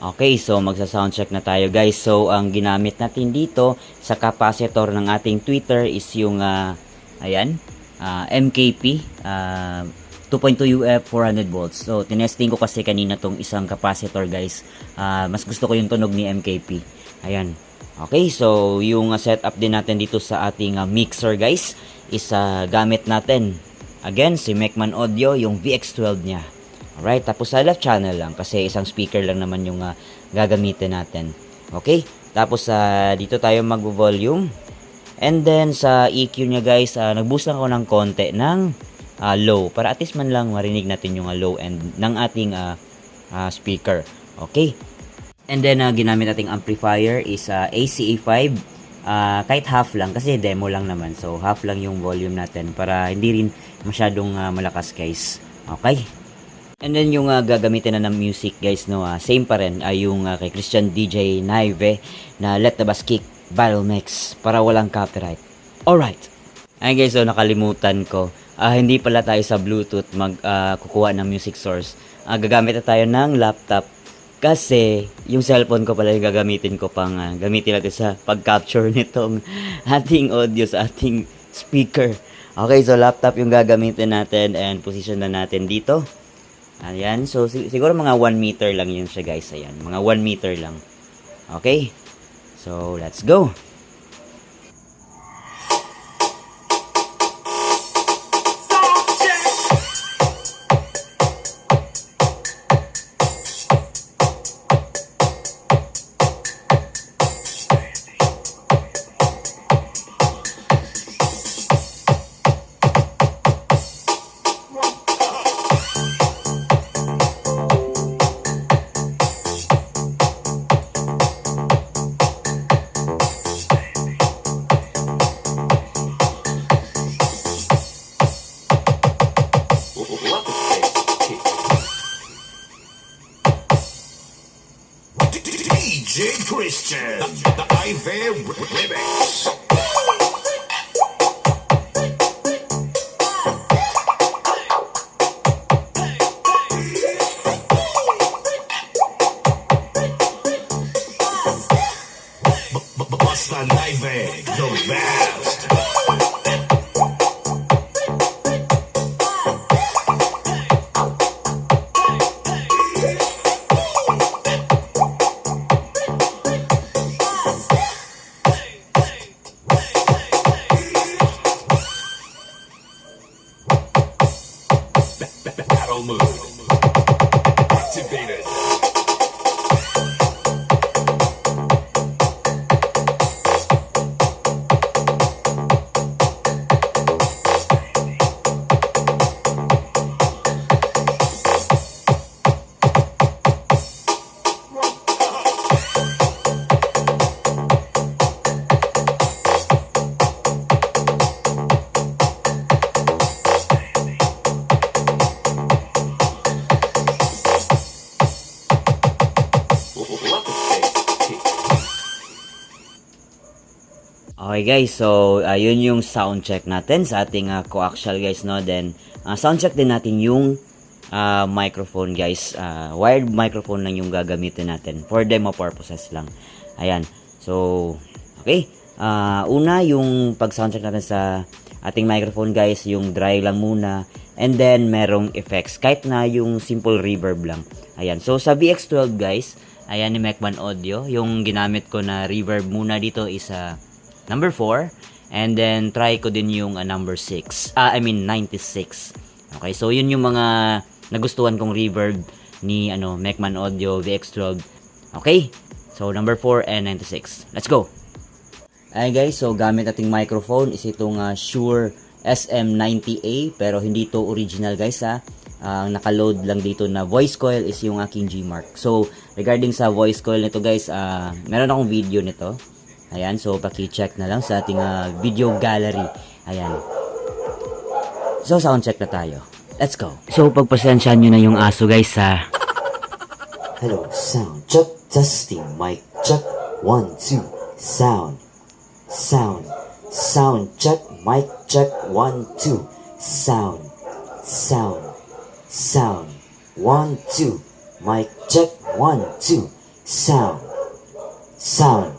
Okay, so magsa-soundcheck na tayo guys. So ang ginamit natin dito sa capacitor ng ating tweeter is yung ayan, MKP 2.2 UF 400 volts. So tinesting ko kasi kanina tong isang capacitor guys. Mas gusto ko yung tunog ni MKP. Ayan. Okay, so yung setup din natin dito sa ating mixer guys is gamit natin again si Mecman Audio, yung VX12 niya. Alright, tapos sa left channel lang kasi isang speaker lang naman yung gagamitin natin. Okay, tapos dito tayo mag-volume. And then sa EQ niya guys, nag-boost lang ako ng konti ng low para at least man lang marinig natin yung low end ng ating speaker. Okay, and then ginamit nating amplifier is ACA5. Kahit half lang kasi demo lang naman, so half lang yung volume natin para hindi rin masyadong malakas guys. Okay. And then yung gagamitin na ng music guys, no, same pa rin yung kay Christian DJ Naive na Let the Bass Kick Battle Mix para walang copyright. Alright. Ayun guys, so nakalimutan ko. Hindi pala tayo sa Bluetooth kukuha ng music source. Gagamit na tayo ng laptop kasi yung cellphone ko pala yung gagamitin ko pang gamitin natin sa pag-capture nitong ating audio sa ating speaker. Okay, so laptop yung gagamitin natin and position na natin dito. Ayan, so siguro mga 1 meter lang yun siya guys. Ayan, mga 1 meter lang. Okay, so let's go. DJ Christian, the Ivy Remix. Basta Ivy, the best. Battle mode activated. Okay guys, so yun yung sound check natin sa ating coaxial guys, no. Then sound check din natin yung microphone guys. Wired microphone lang yung gagamitin natin for demo purposes lang. Ayan. So okay. Una yung pag sound check natin sa ating microphone guys, yung dry lang muna, and then merong effects kahit na yung simple reverb lang. Ayan. So sa VX12 guys, ayan ni Mecman Audio, yung ginamit ko na reverb muna dito is number 4, and then try ko din yung number 6. I mean 96. Okay, so yun yung mga nagustuhan kong reverb ni Mecman Audio VX12. Okay, so number 4 and 96. Let's go. Ay guys, so gamit nating microphone is itong Shure SM90A, pero hindi to original guys ha. Ang nakaload lang dito na voice coil is yung aking G-Mark. So regarding sa voice coil nito guys, meron akong video nito. Ayan, so paki-check na lang sa ating video gallery. Ayan. So sound check na tayo. Let's go. So pagpasensyahan nyo na yung aso guys ha. Hello, sound check, testing, mic check, 1, 2, sound, check, mic check, 1, 2, sound, 1, 2, mic check, 1, 2, sound, sound.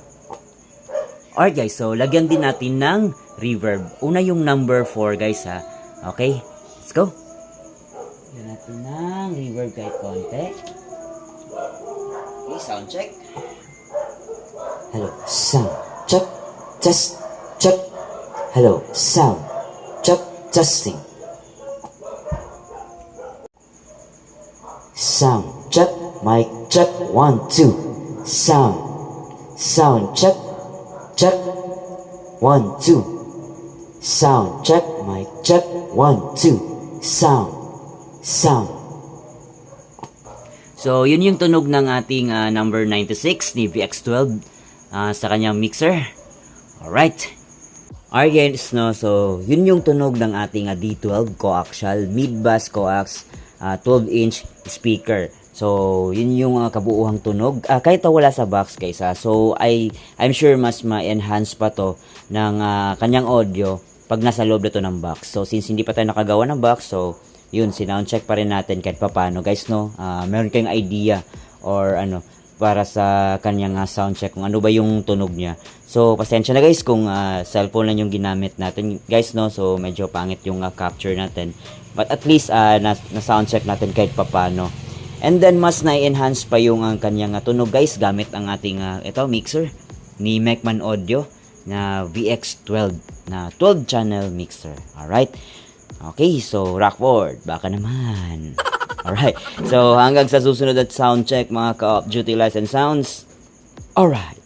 Alright guys, so lagyan din natin ng reverb. Una yung number 4 guys ha. Okay, let's go. Lagyan natin ng reverb kahit konti. Okay, sound check. Hello, sound, check, test, check. Hello, sound, check, testing. Sound, check, mic, check, 1, 2. Sound, sound, check, check, 1, 2. Sound, check, mic, check, 1, 2. Sound, sound. So, yun yung tunog ng ating number 96 ni VX12 sa kanyang mixer. Alright. Alright guys, no? So, yun yung tunog ng ating D12 coaxial mid-bass coax 12-inch speaker. So, yun yung kabuuhang tunog. Kahit wala sa box guys. So, I'm sure mas ma-enhance pa to ng kanyang audio pag nasa loob na to ng box. So, since hindi pa tayo nakagawa ng box, so, yun, sinound check pa rin natin kahit papano guys, no? Meron kayong idea or ano, para sa kanyang sound check kung ano ba yung tunog niya. So, pasensya na guys kung cellphone lang yung ginamit natin guys, no? So, medyo pangit yung capture natin. But at least, na-sound check natin kahit papano. And then, mas na-enhance pa yung kanyang tunog guys gamit ang ating ito, mixer ni Mecman Audio na VX12 na 12 channel mixer. Alright? Okay, so Rockford, baka naman. Alright, so hanggang sa susunod at sound check mga ka-off duty lights and sounds. Alright.